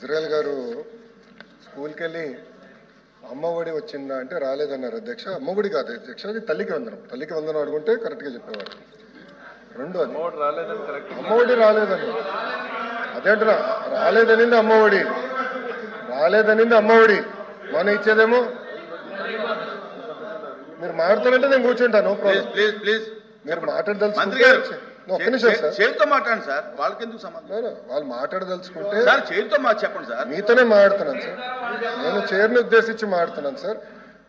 Israel గారు స్కూల్కి వెళ్ళి అమ్మ ఒడి వచ్చిందా అంటే రాలేదన్నారు అధ్యక్ష. అమ్మ ఒడి కాదు అధ్యక్ష, అది తల్లికి వందనం అడుగుంటే కరెక్ట్గా చెప్పేవారు. రెండు అది అమ్మ ఒడి రాలేదని అదే అంటున్నా, రాలేదనింది అమ్మ ఒడి మనం ఇచ్చేదేమో. మీరు మాట్లాడాలంటే నేను కూర్చుంటాను. మీరు మాట్లాడదలుచుకుంటే ఒక్క నిమిషం సార్, చేతితో మాట్లాడండి సార్. వాళ్ళకి ఎందుకు సంబంధం? వాళ్ళు మాట్లాడదలుచుకుంటే సార్ చేతితో చెప్పండి సార్. మీతోనే మాట్లాడుతున్నాను సార్, నేను చైర్ని ఉద్దేశించి మాట్లాడుతున్నాను సార్.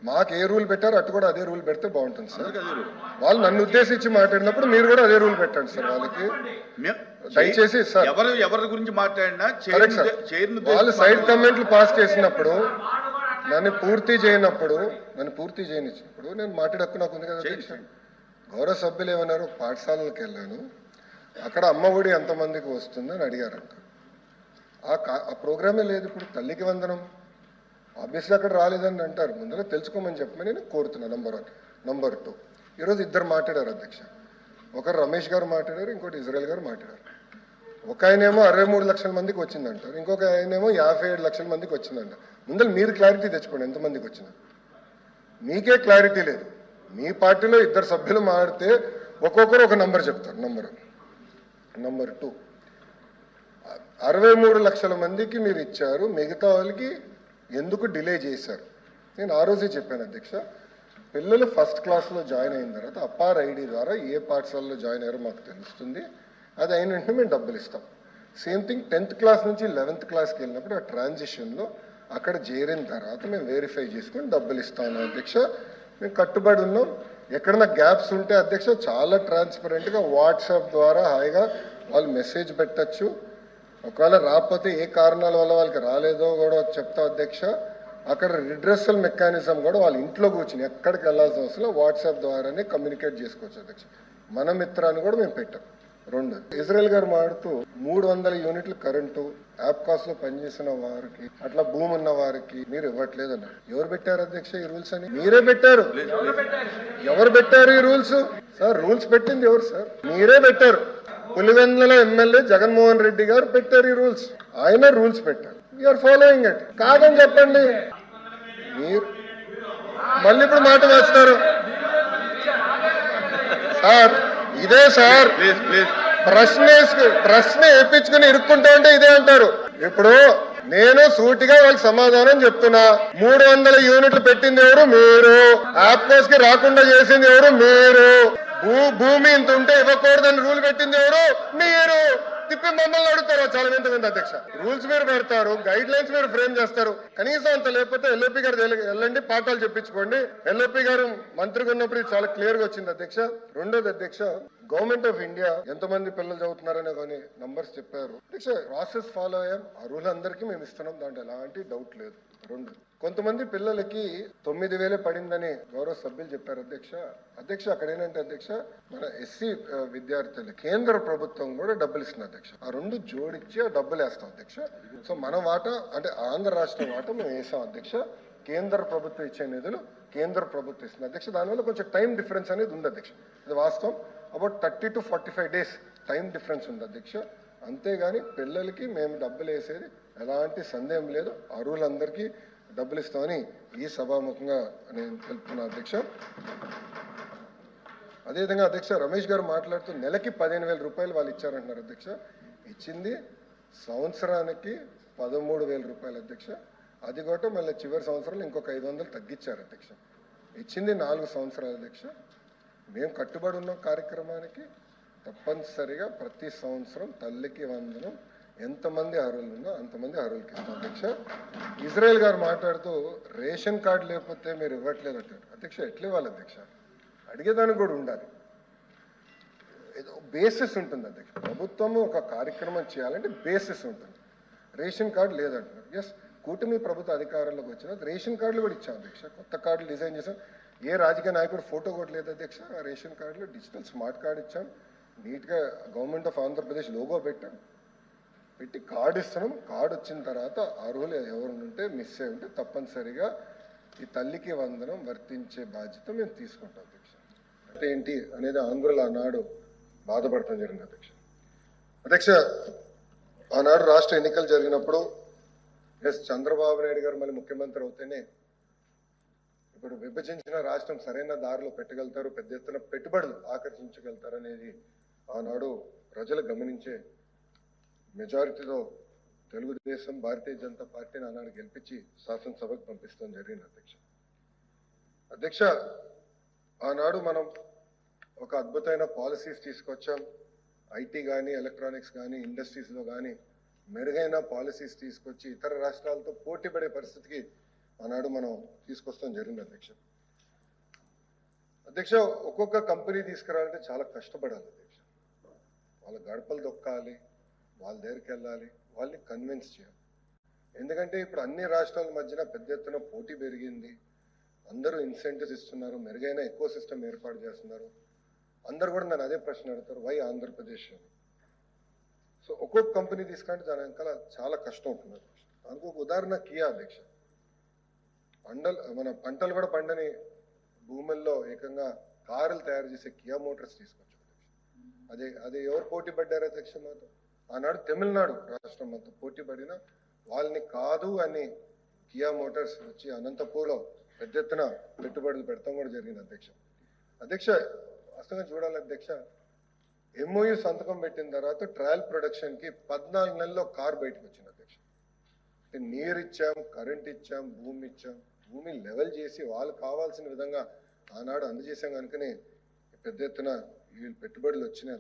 మాకు ఏ రూల్ పెట్టారో అటు కూడా అదే రూల్ పెడితే బాగుంటుంది సార్. వాళ్ళు నన్ను ఉద్దేశించి మాట్లాడినప్పుడు మీరు కూడా అదే రూల్ పెట్టండి సార్ వాళ్ళకి. దయచేసి సార్ ఎవరి గురించి మాట్లాడినా వాళ్ళు సైడ్ కమెంట్లు పాస్ చేసినప్పుడు నన్ను పూర్తి చేయనిచ్చినప్పుడు నేను మాట్లాడక్కు నాకు ఉంది కదా అధ్యక్ష. గౌరవ సభ్యులు ఏమన్నారు, పాఠశాలలకు వెళ్ళాను, అక్కడ అమ్మ ఒడి ఎంతమందికి వస్తుందని అడిగారంట. ఆ ప్రోగ్రామే లేదు ఇప్పుడు. తల్లికి వందనం ఆబ్వియస్లీ అక్కడ రాలేదని అంటారు. ముందుగా తెలుసుకోమని చెప్పమని నేను కోరుతున్నా. నంబర్ 1. నంబర్ 2, ఈరోజు ఇద్దరు మాట్లాడారు అధ్యక్ష. ఒకరు రమేష్ గారు మాట్లాడారు, ఇంకోటి ఇజ్రాయెల్ గారు మాట్లాడారు. ఒక ఆయనేమో 63 లక్షల మందికి వచ్చిందంటారు, ఇంకొక ఆయనేమో 57 లక్షల మందికి వచ్చిందంట. ముందర మీరు క్లారిటీ తెచ్చుకోండి ఎంతమందికి వచ్చింది. మీకే క్లారిటీ లేదు. మీ పార్టీలో ఇద్దరు సభ్యులు మాడితే ఒక్కొక్కరు ఒక నంబర్ చెప్తారు. నంబర్ 2, 63 లక్షల మందికి మీరు ఇచ్చారు, మిగతా వాళ్ళకి ఎందుకు డిలే చేశారు? నేను ఆ రోజే చెప్పాను అధ్యక్ష. పిల్లలు ఫస్ట్ క్లాస్లో జాయిన్ అయిన తర్వాత అపార్ ఐడి ద్వారా ఏ పాఠశాలలో జాయిన్ అయ్యారో మాకు తెలుస్తుంది. అది అయిన వెంటనే మేము డబ్బులు ఇస్తాం. సేమ్ థింగ్ 10th క్లాస్ నుంచి 11th క్లాస్కి వెళ్ళినప్పుడు ఆ ట్రాన్సిషన్లో అక్కడ చేరిన తర్వాత మేము వెరిఫై చేసుకుని డబ్బులు ఇస్తాను అధ్యక్ష. మేము కట్టుబడి ఉన్నాం. ఎక్కడన్నా గ్యాప్స్ ఉంటే అధ్యక్ష చాలా ట్రాన్స్పరెంట్గా వాట్సాప్ ద్వారా హాయిగా వాళ్ళు మెసేజ్ పెట్టచ్చు. ఒకవేళ రాకపోతే ఏ కారణాల వల్ల వాళ్ళకి రాలేదో కూడా చెప్తా అధ్యక్ష. అక్కడ రిడ్రెసల్ మెకానిజం కూడా వాళ్ళ ఇంట్లో కూర్చుని ఎక్కడికి వెళ్ళాల్సిన అవసరం వాట్సాప్ ద్వారానే కమ్యూనికేట్ చేసుకోవచ్చు అధ్యక్ష. మన మిత్రాన్ని కూడా మేము పెట్టాం. 2, ఇజ్రాయెల్ గారు మాడుతూ 300 యూనిట్లు కరెంటు యాప్కాస్ లో పనిచేసిన వారికి, అట్లా భూమి ఉన్న వారికి మీరు ఇవ్వట్లేదు అన్నారు. ఎవరు పెట్టారు అధ్యక్ష ఈ రూల్స్ అని? మీరే పెట్టారు. ఎవరు పెట్టారు ఈ రూల్స్? సార్ రూల్స్ పెట్టింది ఎవరు సార్? మీరే పెట్టారు. పులివెందుల ఎమ్మెల్యే జగన్మోహన్ రెడ్డి గారు పెట్టారు ఈ రూల్స్. ఆయన రూల్స్ పెట్టారు. You're following it. కాదని చెప్పండి. మీరు మళ్ళీ ఇప్పుడు మాట వేస్తారు సార్. ఇదే సార్ ప్రశ్న వేయించుకుని ఇరుక్కుంటా ఉంటే ఇదే అంటారు. ఇప్పుడు నేను సూటిగా వాళ్ళకి సమాధానం చెప్తున్నా. 300 యూనిట్లు పెట్టింది ఎవరు? మీరు. యాప్కోస్ కి రాకుండా చేసింది ఎవరు? మీరు. భూమి ఇంత ఉంటే ఇవ్వకూడదని రూల్ పెట్టింది ఎవరు? మీరు. తిప్పి మమ్మల్ని అడుగుతారు. చాలా వింతమంది అధ్యక్ష. రూల్స్ మీరు పెడతారు, గైడ్ లైన్స్ మీరు ఫ్రేమ్ చేస్తారు. కనీసం అంత లేకపోతే ఎల్ఓపి గారు వెళ్ళండి, పాఠాలు చెప్పించుకోండి. ఎల్ఓపి గారు మంత్రిగా ఉన్నప్పుడు ఇది చాలా క్లియర్ గా వచ్చింది అధ్యక్ష. రెండోది అధ్యక్ష, గవర్నమెంట్ ఆఫ్ ఇండియా ఎంతమంది పిల్లలు చదువుతున్నారనే కానీ నంబర్స్ చెప్పారు అధ్యక్ష. ప్రాసెస్ ఫాలో అయ్యాం. అర్హులు అందరికీ మేము ఇస్తున్నాం, దాంట్లో ఎలాంటి డౌట్ లేదు. 2, కొంతమంది పిల్లలకి 9,000 పడిందని గౌరవ సభ్యులు చెప్పారు అధ్యక్ష. అక్కడ ఏంటంటే అధ్యక్ష, మన ఎస్సీ విద్యార్థులు కేంద్ర ప్రభుత్వం కూడా డబ్బులు ఇస్తుంది అధ్యక్ష. ఆ 2 జోడించి ఆ డబ్బులు వేస్తాం అధ్యక్ష. సో మన వాటా అంటే ఆంధ్ర రాష్ట్ర వాటా మేము వేసాం అధ్యక్ష. కేంద్ర ప్రభుత్వం ఇచ్చే నిధులు కేంద్ర ప్రభుత్వం ఇస్తుంది అధ్యక్ష. దానివల్ల కొంచెం టైం డిఫరెన్స్ అనేది ఉంది అధ్యక్ష. ఇది వాస్తవం. About 30 to 45 days time difference ఉంది అధ్యక్ష. అంతేగాని పిల్లలకి మేము డబ్బులు వేసేది ఎలాంటి సందేహం లేదు. అర్హులందరికీ డబ్బులు ఇస్తామని ఈ సభాముఖంగా నేను తెలుపుతున్నా అధ్యక్ష. అదేవిధంగా అధ్యక్ష, రమేష్ గారు మాట్లాడుతూ నెలకి 15,000 రూపాయలు వాళ్ళు ఇచ్చారంటున్నారు అధ్యక్ష. ఇచ్చింది సంవత్సరానికి 13,000 రూపాయలు అధ్యక్ష. అది కూడా మళ్ళీ చివరి సంవత్సరంలో ఇంకొక 500 తగ్గించారు అధ్యక్ష. ఇచ్చింది 4 సంవత్సరాలు అధ్యక్ష. మేము కట్టుబడి ఉన్న కార్యక్రమానికి తప్పనిసరిగా ప్రతి సంవత్సరం తల్లికి వందనం ఎంతమంది అర్హులు ఉన్నా అంతమంది అర్హులకి ఇస్తాం అధ్యక్ష. ఇజ్రాయెల్ గారు మాట్లాడుతూ రేషన్ కార్డు లేకపోతే మీరు ఇవ్వట్లేదు అంటారు అధ్యక్ష. ఎట్లా ఇవ్వాలి అధ్యక్ష? అడిగేదానికి కూడా ఉండాలి. ఏదో బేసిస్ ఉంటుంది అధ్యక్ష. ప్రభుత్వం ఒక కార్యక్రమం చేయాలంటే బేసిస్ ఉంటుంది. రేషన్ కార్డు లేదంటున్నారు. ఎస్, కూటమి ప్రభుత్వ అధికారంలోకి వచ్చిన రేషన్ కార్డులు కూడా ఇచ్చాం అధ్యక్ష. కొత్త కార్డులు డిజైన్ చేసాం. ఏ రాజకీయ నాయకుడు ఫోటో కూడా లేదు అధ్యక్ష. ఆ రేషన్ కార్డులో డిజిటల్ స్మార్ట్ కార్డు ఇచ్చాం. నీట్గా గవర్నమెంట్ ఆఫ్ ఆంధ్రప్రదేశ్ లోగో పెట్టి కార్డు ఇస్తున్నాం. కార్డు వచ్చిన తర్వాత అర్హులు ఎవరు ఉంటే మిస్ అయి ఉంటే తప్పనిసరిగా ఈ తల్లికి వందనం వర్తించే బాధ్యత మేము తీసుకుంటాం అధ్యక్ష. అంటే ఏంటి అనేది ఆంధ్రులు ఆనాడు బాధపడటం జరిగింది అధ్యక్ష. ఆనాడు రాష్ట్ర ఎన్నికలు జరిగినప్పుడు ఎస్ చంద్రబాబు నాయుడు గారు మళ్ళీ ముఖ్యమంత్రి అవుతేనే ఇప్పుడు విభజించిన రాష్ట్రం సరైన దారిలో పెట్టగలుగుతారు, పెద్ద ఎత్తున పెట్టుబడులు ఆకర్షించగలుగుతారు అనేది ఆనాడు ప్రజలు గమనించే మెజారిటీతో తెలుగుదేశం భారతీయ జనతా పార్టీని ఆనాడు గెలిపించి శాసనసభకు పంపిస్తాం జరిగింది అధ్యక్ష. ఆనాడు మనం ఒక అద్భుతమైన పాలసీస్ తీసుకొచ్చాం. ఐటీ కానీ ఎలక్ట్రానిక్స్ కానీ ఇండస్ట్రీస్లో కానీ మెరుగైన పాలసీస్ తీసుకొచ్చి ఇతర రాష్ట్రాలతో పోటీ పడే పరిస్థితికి ఆనాడు మనం తీసుకొస్తాం జరిగింది అధ్యక్ష. ఒక్కొక్క కంపెనీ తీసుకురావాలంటే చాలా కష్టపడాలి అధ్యక్ష. వాళ్ళ గడపలు దొక్కాలి, వాళ్ళ దగ్గరికి వెళ్ళాలి, వాళ్ళని కన్విన్స్ చేయాలి. ఎందుకంటే ఇప్పుడు అన్ని రాష్ట్రాల మధ్యన పెద్ద ఎత్తున పోటీ పెరిగింది. అందరూ ఇన్సెంటివ్స్ ఇస్తున్నారు, మెరుగైన ఎకో సిస్టమ్ ఏర్పాటు చేస్తున్నారు. అందరు కూడా నన్ను అదే ప్రశ్న అడుగుతారు, వై ఆంధ్రప్రదేశ్ అని. సో ఒక్కొక్క కంపెనీ తీసుకుంటే దాని వెనకాల చాలా కష్టం ఉంటుంది. దానికి ఒక ఉదాహరణ కియా అధ్యక్ష. మన పంటలు కూడా పండని భూముల్లో ఏకంగా కారులు తయారు చేసే కియా మోటార్స్ తీసుకొచ్చాం అధ్యక్ష. అదే ఎవరు పోటీ పడ్డారు అధ్యక్ష? మాతో ఆనాడు తమిళనాడు రాష్ట్రం అంతా పోటీ పడిన వాళ్ళని కాదు అని కియా మోటార్స్ వచ్చి అనంతపూర్లో పెద్ద ఎత్తున పెట్టుబడులు పెడతాం కూడా జరిగింది అధ్యక్ష. అసలు చూడాలి అధ్యక్ష, ఎంఓయూ సంతకం పెట్టిన తర్వాత ట్రయల్ ప్రొడక్షన్ కి 14 నెలల్లో కార్ బయటకు వచ్చింది అధ్యక్ష. అంటే నీరు ఇచ్చాం, కరెంట్ ఇచ్చాం, భూమి ఇచ్చాం, భూమి లెవెల్ చేసి వాళ్ళు కావాల్సిన విధంగా ఆనాడు అందజేసాం కనుకనే పెద్ద ఎత్తున వీళ్ళు పెట్టుబడులు వచ్చినాయి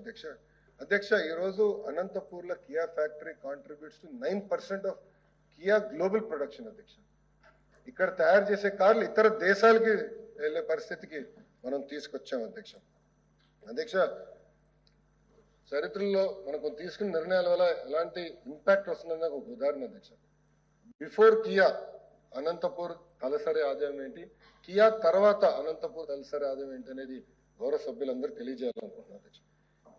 అధ్యక్ష. ఈరోజు అనంతపూర్లో Kia factory contributes to 9% of Kia global production అధ్యక్ష. ఇక్కడ తయారు చేసే కార్లు ఇతర దేశాలకి వెళ్ళే పరిస్థితికి మనం తీసుకొచ్చాం అధ్యక్ష. చరిత్రలో మనకు తీసుకున్న నిర్ణయాల వల్ల ఎలాంటి ఇంపాక్ట్ వస్తుందని ఒక ఉదాహరణ అధ్యక్ష. బిఫోర్ కియా అనంతపూర్ తలసరి ఆదాయం ఏంటి, కియా తర్వాత అనంతపూర్ తలసరి ఆదాయం ఏంటి అనేది గౌరవ సభ్యులందరూ తెలియజేయాలనుకుంటున్నారు అధ్యక్ష.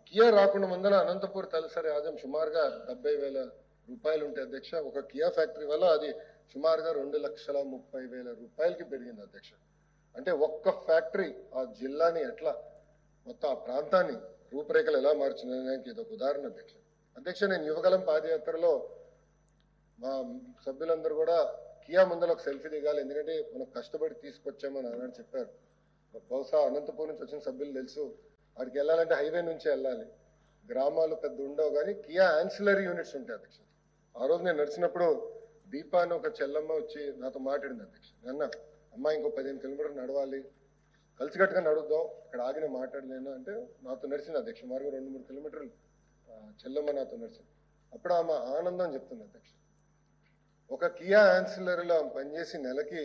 కియా రాకుండా ముందర అనంతపూర్ తలసరి ఆదాయం సుమారుగా 70,000 రూపాయలు ఉంటాయి అధ్యక్ష. ఒక కియా ఫ్యాక్టరీ వల్ల అది సుమారుగా 2,30,000 రూపాయలకి పెరిగింది అధ్యక్ష. అంటే ఒక్క ఫ్యాక్టరీ ఆ జిల్లాని ఎట్లా మొత్తం ఆ ప్రాంతాన్ని రూపురేఖలు ఎలా మార్చిందనేది ఇది ఒక ఉదాహరణ అధ్యక్ష. నేను యువగలం పాదయాత్రలో మా సభ్యులందరూ కూడా కియా ముందర ఒక సెల్ఫీ దిగాలి, ఎందుకంటే మనం కష్టపడి తీసుకొచ్చామని అన్నాడు చెప్పారు. బహుశా అనంతపూర్ నుంచి వచ్చిన సభ్యులు తెలుసు, అక్కడికి వెళ్ళాలంటే హైవే నుంచే వెళ్ళాలి, గ్రామాలు పెద్ద ఉండవు, కానీ కియా యాన్సిలరీ యూనిట్స్ ఉంటాయి అధ్యక్ష. ఆ రోజు నేను నడిచినప్పుడు దీపా అని ఒక చెల్లమ్మ వచ్చి నాతో మాట్లాడింది అధ్యక్ష. అన్న అమ్మ ఇంకో 15 కిలోమీటర్లు నడవాలి, కలిసికట్టుగా నడుద్దాం, ఇక్కడ ఆగిన మాట్లాడలేను అంటే నాతో నడిచింది అధ్యక్ష. సుమారుగా 2-3 కిలోమీటర్లు చెల్లమ్మ నాతో నడిచింది. అప్పుడు ఆమె ఆనందం చెప్తుంది అధ్యక్ష. ఒక కియా యాన్సిలరీలో పనిచేసి నెలకి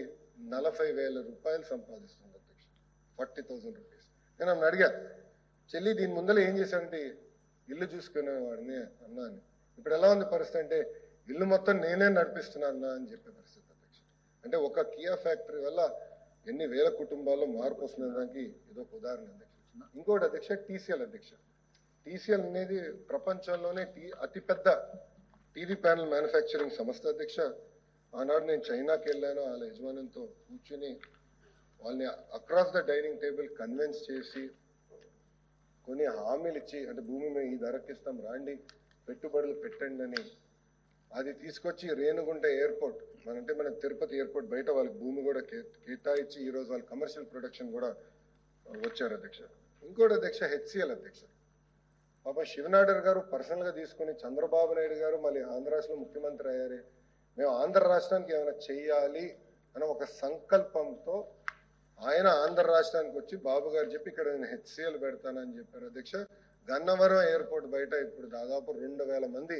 40,000 రూపాయలు సంపాదిస్తుంది అధ్యక్ష, 40,000 రూపీస్. నేను ఆమెను అడిగా, చెల్లి దీని ముందర ఏం చేశానంటే ఇల్లు చూసుకునేవాడిని అన్నా అని. ఇప్పుడు ఎలా ఉంది పరిస్థితి అంటే ఇల్లు మొత్తం నేనే నడిపిస్తున్నా అన్నా అని చెప్పే పరిస్థితి అధ్యక్ష. అంటే ఒక కియా ఫ్యాక్టరీ వల్ల ఎన్ని వేల కుటుంబాల్లో మార్పు వస్తున్న దానికి ఇదొక ఉదాహరణ అధ్యక్ష. ఇంకోటి అధ్యక్ష, టీసీఎల్ అధ్యక్ష. టీసీఎల్ అనేది ప్రపంచంలోనే అతిపెద్ద టీవీ ప్యానల్ మ్యానుఫ్యాక్చరింగ్ సంస్థ అధ్యక్ష. ఆనాడు నేను చైనాకి వెళ్ళాను, వాళ్ళ యజమానంతో కూర్చుని వాళ్ళని across the dining table convince చేసి కొన్ని హామీలు ఇచ్చి, అంటే భూమి మేము ఈ ధరకిస్తాం రాండి పెట్టుబడులు పెట్టండి అని అది తీసుకొచ్చి రేణుగుంట ఎయిర్పోర్ట్ మన తిరుపతి ఎయిర్పోర్ట్ బయట వాళ్ళకి భూమి కూడా కేటాయించి ఈరోజు వాళ్ళ కమర్షియల్ ప్రొడక్షన్ కూడా వచ్చారు అధ్యక్ష. ఇంకోటి అధ్యక్ష, హెచ్సిఎల్ అధ్యక్ష. పాప శివనాడర్ గారు పర్సనల్ గా తీసుకుని చంద్రబాబు నాయుడు గారు మళ్ళీ ఆంధ్ర రాష్ట్రంలో ముఖ్యమంత్రి అయ్యారే, మేము ఆంధ్ర రాష్ట్రానికి ఏమైనా చెయ్యాలి అన్న ఒక సంకల్పంతో ఆయన ఆంధ్ర రాష్ట్రానికి వచ్చి బాబు గారు చెప్పి ఇక్కడ నేను హెచ్సిఎల్ పెడతానని చెప్పారు అధ్యక్ష. గన్నవరం ఎయిర్పోర్ట్ బయట ఇప్పుడు దాదాపు 2,000 మంది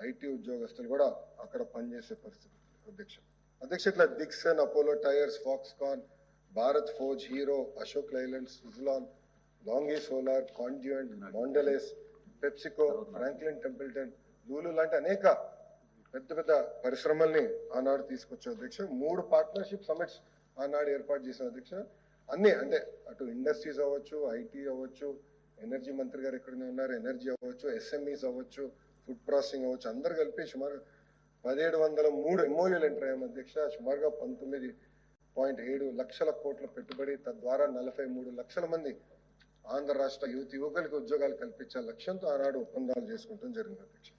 ఐటీ ఉద్యోగస్తులు కూడా అక్కడ పనిచేసే పరిస్థితి అధ్యక్ష. ఇట్లా Dixon, Apollo Tyres, Foxconn, Bharat Forge, Hero, Ashok Leyland, Suzlon, Longi Solar, Conduent, Mondelez, PepsiCo, Franklin Templeton, Lulu లాంటి అనేక పెద్ద పెద్ద పరిశ్రమల్ని ఆనాడు తీసుకొచ్చాం అధ్యక్ష. 3 పార్ట్నర్షిప్ సమిట్స్ ఆనాడు ఏర్పాటు చేశాం అధ్యక్ష. అన్ని అంటే అటు ఇండస్ట్రీస్ అవ్వచ్చు, ఐటీ అవ్వచ్చు, ఎనర్జీ మంత్రి గారు ఎక్కడనే ఉన్నారు, ఎనర్జీ అవ్వచ్చు, ఎస్ఎంఈస్ అవ్వచ్చు, ఫుడ్ ప్రాసెసింగ్ అవ్వచ్చు, అందరు కలిపి సుమారు 1703 ఎంఓయూలు ఎంటర్ అయ్యాం అధ్యక్ష. సుమారుగా 19.7 లక్షల కోట్ల పెట్టుబడి, తద్వారా 43 లక్షల మంది ఆంధ్ర రాష్ట్ర యువకులకి ఉద్యోగాలు కల్పించే లక్ష్యంతో ఆనాడు ఒప్పందాలు చేసుకుంటాం జరిగింది అధ్యక్ష.